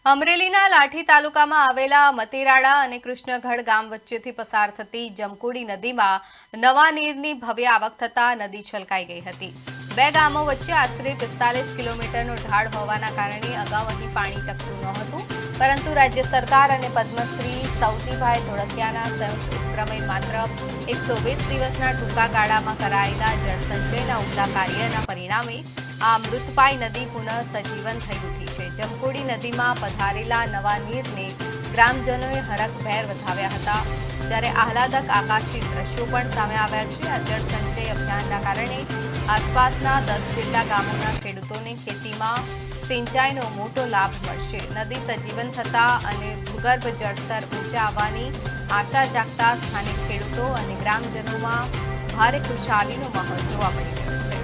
અમરેલીના લાઠી તાલુકામાં આવેલા મતીરાળા અને કૃષ્ણગઢ ગામ વચ્ચેથી પસાર થતી જમકુડી નદીમાં નવા નીરની ભવ્ય આવક થતા નદી છલકાઈ ગઈ હતી। બે ગામો વચ્ચે આશરે 45 કિલોમીટરનો ઢાળ હોવાના કારણે અગાઉ અહીં પાણી ટકતું ન હતું, પરંતુ રાજ્ય સરકાર અને પદ્મશ્રી સૌજીભાઈ ધોળકિયાના સંયુક્ત ઉપક્રમે માત્ર 120 દિવસના ટૂંકા ગાળામાં કરાયેલા જળસંચયના ઉમદા કાર્યના પરિણામે આ મૃતપાય નદી પુનઃ સજીવન થઈ ઉઠી છે। જમકુડી નદીમાં પધારેલા નવા નીરને ગ્રામજનોએ હરખભેર વધાવ્યા હતા, જ્યારે આહલાદક આકાશી દ્રશ્યો પણ સામે આવ્યા છે। આ જળસંચય અભિયાનના કારણે આસપાસના 10 જેટલા ગામોના ખેડૂતોને ખેતીમાં સિંચાઈનો મોટો લાભ મળશે। નદી સજીવન થતા અને ભૂગર્ભ જળસ્તર ઊંચા આવવાની આશા જાગતા સ્થાનિક ખેડૂતો અને ગ્રામજનોમાં ભારે ખુશાલીનો માહોલ જોવા મળી રહ્યો છે।